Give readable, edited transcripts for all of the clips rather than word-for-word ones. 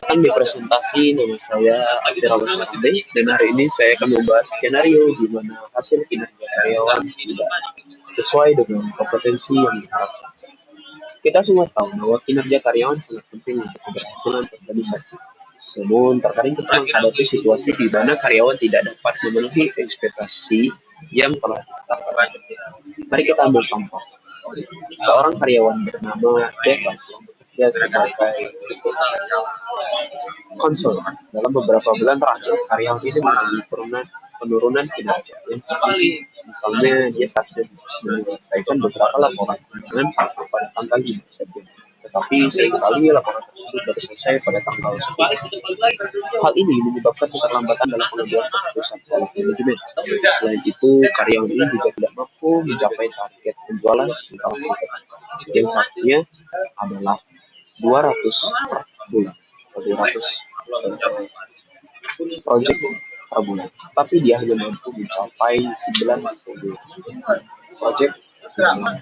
Kan di presentasi nama saya Abdurrahman Rambe dan hari ini saya akan membahas skenario di mana hasil kinerja karyawan tidak sesuai dengan kompetensi yang diharapkan. Kita semua tahu bahwa kinerja karyawan sangat penting untuk keberhasilan organisasi. Namun, terkadang kita menghadapi situasi di mana karyawan tidak dapat memenuhi ekspektasi yang telah ditetapkan. Mari kita ambil contoh. Seorang karyawan bernama Devan yang bekerja sebagai konsultan. Dalam beberapa bulan terakhir, karyawan ini mengalami penurunan kinerja yang signifikan. Misalnya, dia saatnya bisa menyelesaikan beberapa laporan dengan pada tanggal 5 September. Tetapi seringkali laporan tersebut baru selesai pada tanggal 10. Hal ini menyebabkan keterlambatan dalam pengambilan keputusan oleh manajemen. Selain itu, karyawan ini juga tidak mampu mencapai target penjualan di tahun depan. Yang satunya adalah 200 per bulan atau 200 project per bulan. Tapi dia hanya mampu mencapai 90 project per bulan.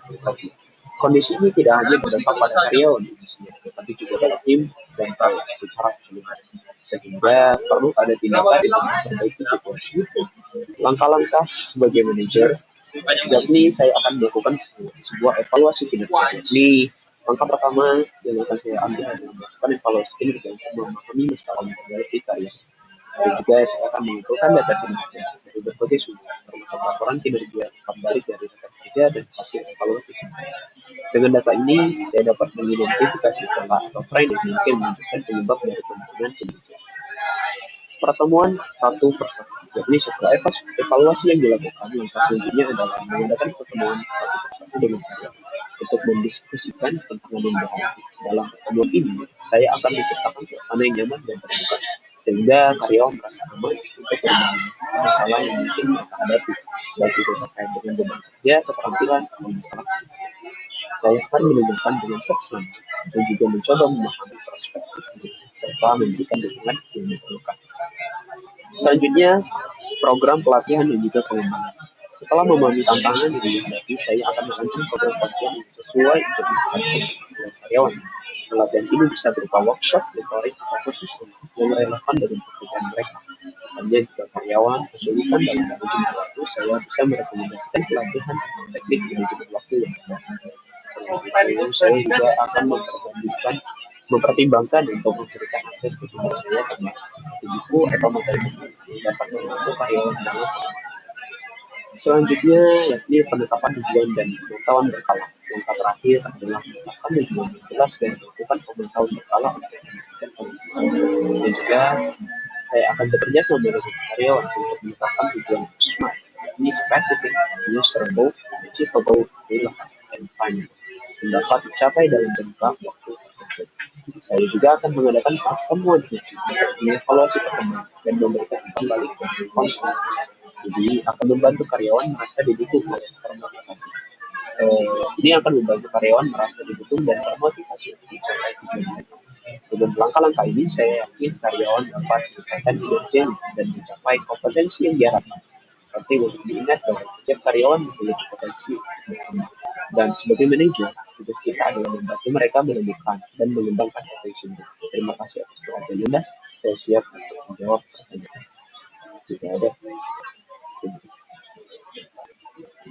Kondisi ini tidak hanya berdampak pada karyawan, tapi juga pada tim dan pada secara keseluruhan. Sehingga perlu ada tindakan untuk memperbaiki situasi itu. Langkah-langkah sebagai manajer, yakni saya akan melakukan sebuah evaluasi kinerja. Ini langkah pertama yang akan saya ambil adalah melakukan evaluasi kinerja untuk memahami masalah memperbaiki karya. Dan juga saya akan mengumpulkan data kinerja dari berbagai sumber, termasuk laporan kinerja kembali dari rekan kerja dan hasil evaluasi. Dengan data ini, saya dapat mengidentifikasi pola atau tren yang mungkin menunjukkan penyebab dari penurunan kinerja. Pertemuan satu persatu. Jadi setelah evaluasi yang dilakukan, langkah selanjutnya adalah mengadakan pertemuan satu persatu dengan karyawan untuk mendiskusikan tantangan yang dihadapi. Dalam pertemuan ini, saya akan menciptakan suasana yang nyaman dan terbuka, sehingga karyawan merasa aman untuk berbagi masalah yang mungkin mereka hadapi, baik itu terkait dengan beban kerja, keterampilan, atau masalah. Saya akan menunjukkan dengan substansi dan juga mencoba memahami perspektif mereka, serta memberikan dukungan yang diperlukan. Selanjutnya, program pelatihan dan juga pengembangan. Setelah memahami tantangan yang dihadapi, saya akan merancang program pelatihan yang sesuai untuk meningkatkan karyawan. Pelatihan ini bisa berupa workshop, mentoring, atau khusus yang relevan dengan pekerjaan mereka. Misalnya, jika karyawan kesulitan dalam manajemen waktu, saya bisa merekomendasikan pelatihan atau teknik manajemen waktu yang benar. Selain itu, saya juga akan mempertimbangkan untuk memberikan akses ke sumber daya terbatas seperti buku atau materi yang dapat membantu karyawan dalam. Selanjutnya, yakni penetapan tujuan dan pemantauan berkala. Langkah terakhir adalah menetapkan tujuan yang jelas dan melakukan pemantauan berkala untuk memastikan pengembangan. Dan juga, saya akan bekerja sama dengan karyawan untuk menetapkan tujuan yang SMART, yakni specific, measurable, achievable, relevant, dan final, yang dapat dicapai dalam jangka waktu tertentu. Saya juga akan mengadakan pertemuan rutin, mengevaluasi perkembangan, dan memberikan umpan balik dari konsumen. Jadi akan membantu karyawan merasa didukung dan termotivasi. Ini akan membantu karyawan merasa didukung dan termotivasi untuk mencapai tujuan mereka. Dengan langkah-langkah ini, saya yakin karyawan dapat meningkatkan kinerja dan mencapai kompetensi yang diharapkan. Penting untuk diingat bahwa setiap karyawan memiliki potensi untuk berkembang. Dan sebagai manajer, tugas kita adalah membantu mereka menemukan dan mengembangkan potensi mereka. Terima kasih atas perhatian Anda. Saya siap untuk menjawab pertanyaan jika ada.